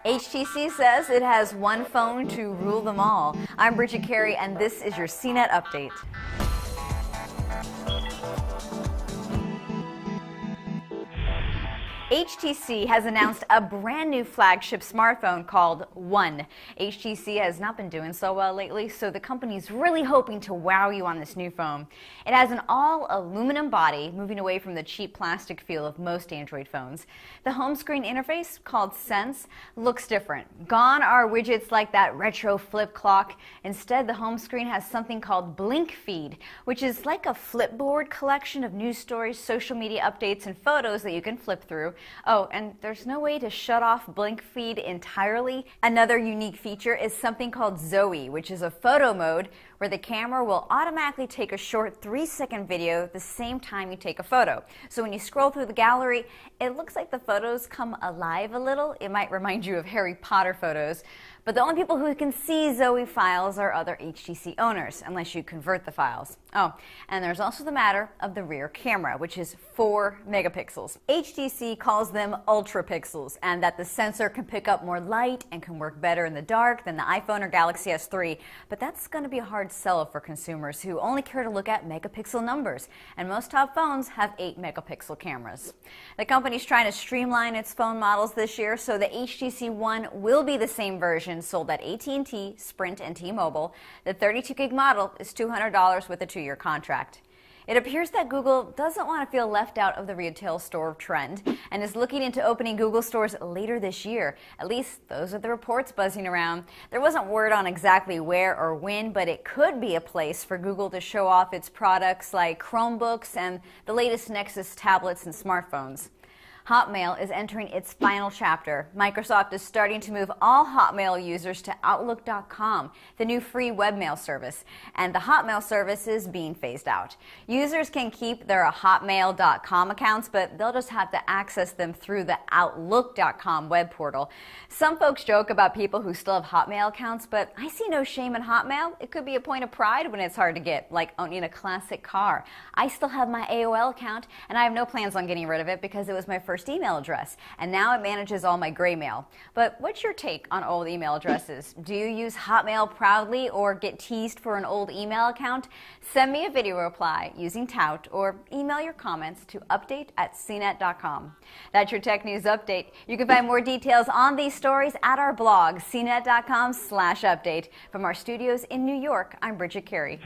HTC says it has one phone to rule them all. I'm Bridget Carey, and this is your CNET Update. HTC has announced a brand new flagship smartphone called One. HTC has not been doing so well lately, so the company's really hoping to wow you on this new phone. It has an all-aluminum body, moving away from the cheap plastic feel of most Android phones. The home screen interface, called Sense, looks different. Gone are widgets like that retro flip clock. Instead, the home screen has something called Blink Feed, which is like a flipboard collection of news stories, social media updates, and photos that you can flip through. Oh, and there's no way to shut off Blink Feed entirely. Another unique feature is something called Zoe, which is a photo mode where the camera will automatically take a short 3-second video the same time you take a photo. So when you scroll through the gallery, it looks like the photos come alive a little. It might remind you of Harry Potter photos. But the only people who can see Zoe files are other HTC owners, unless you convert the files. Oh, and there's also the matter of the rear camera, which is 4 megapixels. HTC calls them ultrapixels, and that the sensor can pick up more light and can work better in the dark than the iPhone or Galaxy S3. But that's going to be a hard sell for consumers who only care to look at megapixel numbers, and most top phones have 8 megapixel cameras. The company's trying to streamline its phone models this year, so the HTC One will be the same version sold at AT&T, Sprint, and T-Mobile. The 32 gig model is $200 with a 2-year contract. It appears that Google doesn't want to feel left out of the retail store trend and is looking into opening Google stores later this year. At least those are the reports buzzing around. There wasn't word on exactly where or when, but it could be a place for Google to show off its products like Chromebooks and the latest Nexus tablets and smartphones. Hotmail is entering its final chapter. Microsoft is starting to move all Hotmail users to Outlook.com, the new free webmail service, and the Hotmail service is being phased out. Users can keep their Hotmail.com accounts, but they'll just have to access them through the Outlook.com web portal. Some folks joke about people who still have Hotmail accounts, but I see no shame in Hotmail. It could be a point of pride when it's hard to get, like owning a classic car. I still have my AOL account, and I have no plans on getting rid of it because it was my first email address, and now it manages all my gray mail. But what's your take on old email addresses? Do you use Hotmail proudly or get teased for an old email account? Send me a video reply using Tout or email your comments to update@cnet.com. That's your tech news update. You can find more details on these stories at our blog, cnet.com/update. From our studios in New York, I'm Bridget Carey.